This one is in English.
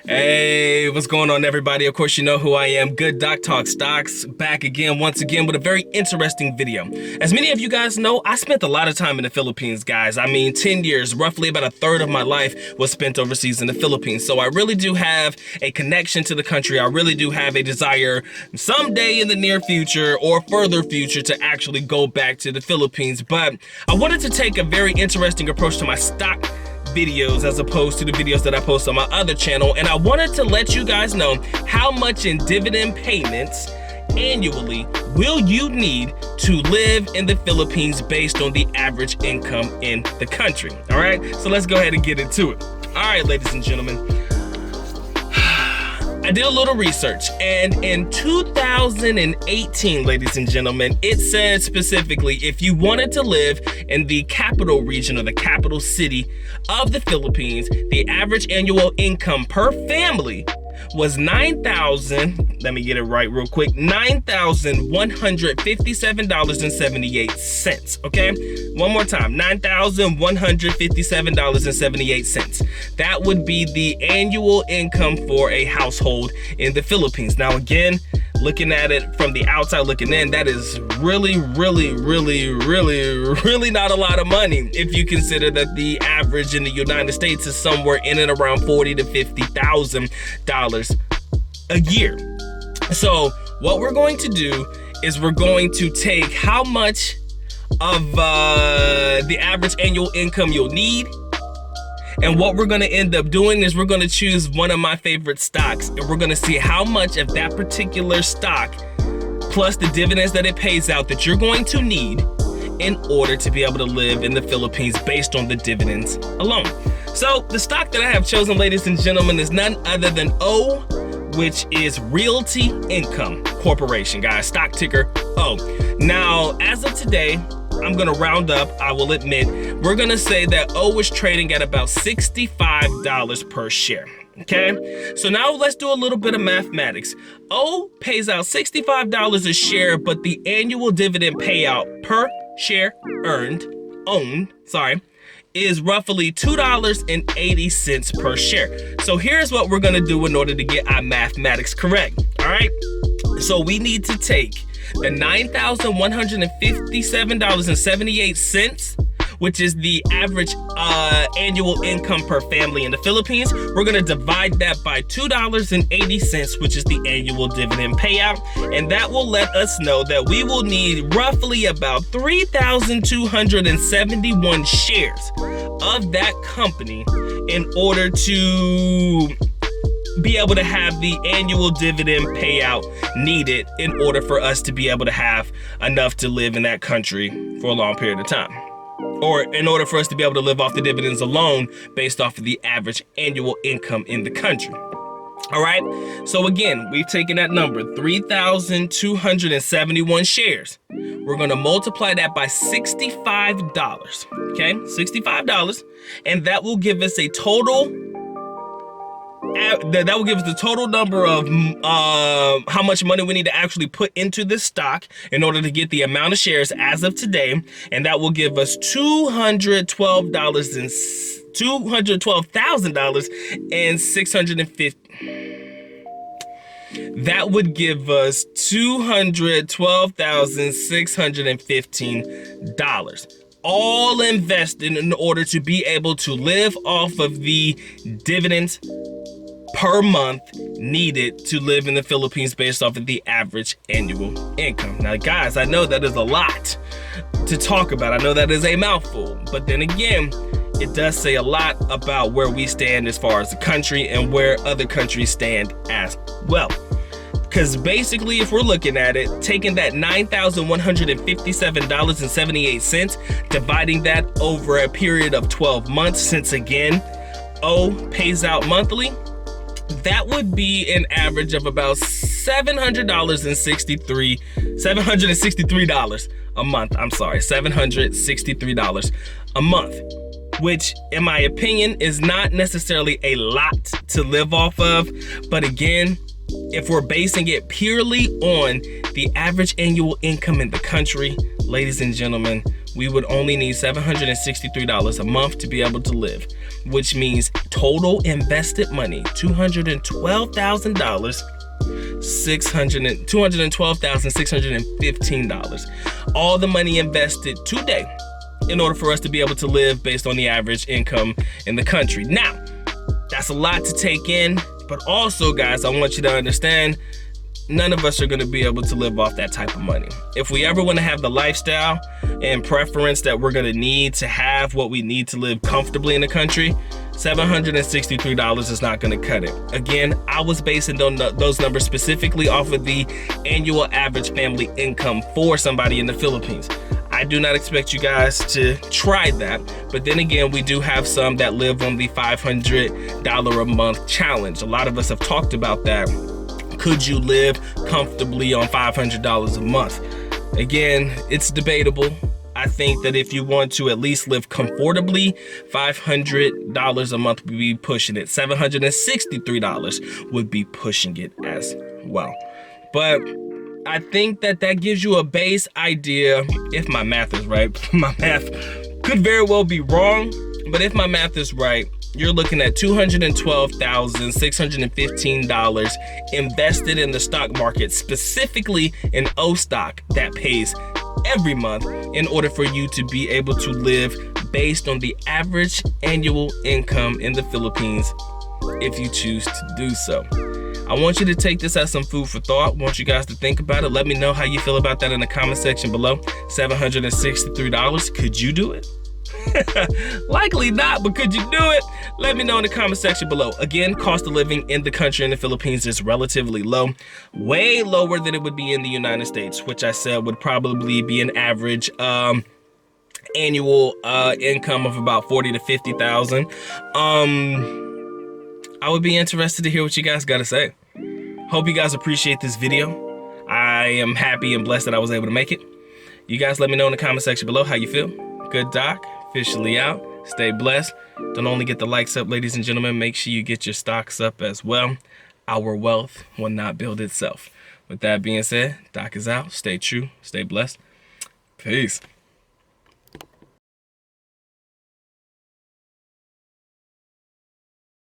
Hey, what's going on, everybody? Of course, you know who I am. Good Doc Talk Stocks, back again, once again, with a very interesting video. As many of you guys know, I spent a lot of time in the Philippines, guys. I mean, 10 years, roughly about a third of my life was spent overseas in the Philippines. So I really do have a connection to the country. I really do have a desire someday in the near future or further future to actually go back to the Philippines. But I wanted to take a very interesting approach to my stock videos as opposed to the videos that I post on my other channel, and I wanted to let you guys know how much in dividend payments annually will you need to live in the Philippines based on the average income in the country. All right, so let's go ahead and get into it. All right, ladies and gentlemen, I did a little research, and in 2018, ladies and gentlemen, it said specifically if you wanted to live in the capital region or the capital city of the Philippines, the average annual income per family was $9,157.78. Okay, one more time, $9,157.78. That would be the annual income for a household in the Philippines. Now, again, looking at it from the outside looking in, that is really not a lot of money if you consider that the average in the United States is somewhere in and around $40,000 to $50,000 a year. So what we're going to do is we're going to take how much of the average annual income you'll need, and what we're gonna end up doing is we're gonna choose one of my favorite stocks, and we're gonna see how much of that particular stock, plus the dividends that it pays out, that you're going to need in order to be able to live in the Philippines based on the dividends alone. So the stock that I have chosen, ladies and gentlemen, is none other than O, which is Realty Income Corporation, guys, stock ticker O. Now, as of today, I'm gonna round up, I will admit, we're gonna say that O is trading at about $65 per share. Okay, so now let's do a little bit of mathematics. O pays out $65 a share, but the annual dividend payout per share owned, is roughly $2.80 per share. So here's what we're gonna do in order to get our mathematics correct. All right, so we need to take the $9,157.78, which is the average annual income per family in the Philippines. We're gonna divide that by $2.80, which is the annual dividend payout, and that will let us know that we will need roughly about 3,271 shares of that company in order to be able to have the annual dividend payout needed in order for us to be able to have enough to live in that country for a long period of time, or in order for us to be able to live off the dividends alone based off of the average annual income in the country. All right, so again, we've taken that number, 3,271 shares. We're gonna multiply that by $65, okay? $65, and that will give us a total the total number of how much money we need to actually put into this stock in order to get the amount of shares as of today, and that will give us $212,650. That would give us $212,615, all invested in order to be able to live off of the dividends per month needed to live in the Philippines based off of the average annual income. Now, guys, I know that is a lot to talk about. I know that is a mouthful, but then again, it does say a lot about where we stand as far as the country and where other countries stand as well. Because basically, if we're looking at it, taking that $9,157.78, dividing that over a period of 12 months, since again, O pays out monthly, that would be an average of about $763 a month. I'm sorry, $763 a month, which in my opinion is not necessarily a lot to live off of. But again, if we're basing it purely on the average annual income in the country, ladies and gentlemen, we would only need $763 a month to be able to live, which means total invested money, $212,615. All the money invested today in order for us to be able to live based on the average income in the country. Now, that's a lot to take in, but also, guys, I want you to understand, none of us are gonna be able to live off that type of money. If we ever wanna have the lifestyle and preference that we're gonna need to have what we need to live comfortably in the country, $763 is not gonna cut it. Again, I was basing those numbers specifically off of the annual average family income for somebody in the Philippines. I do not expect you guys to try that, but then again, we do have some that live on the $500 a month challenge. A lot of us have talked about that. Could you live comfortably on $500 a month? Again, it's debatable. I think that if you want to at least live comfortably, $500 a month would be pushing it. $763 would be pushing it as well. But I think that gives you a base idea, if my math is right. My math could very well be wrong, but if my math is right, you're looking at $212,615 invested in the stock market, specifically in O stock that pays every month in order for you to be able to live based on the average annual income in the Philippines if you choose to do so. I want you to take this as some food for thought. I want you guys to think about it. Let me know how you feel about that in the comment section below. $763, could you do it? Likely not, but could you do it? Let me know in the comment section below. Again, cost of living in the country in the Philippines is relatively low, way lower than it would be in the United States, which I said would probably be an average annual income of about $40,000 to $50,000. I would be interested to hear what you guys got to say. Hope you guys appreciate this video. I am happy and blessed that I was able to make it. You guys let me know in the comment section below how you feel. Good Doc, officially out. Stay blessed. Don't only get the likes up, ladies and gentlemen, make sure you get your stocks up as well. Our wealth will not build itself. With that being said, Doc is out. Stay true. Stay blessed. Peace.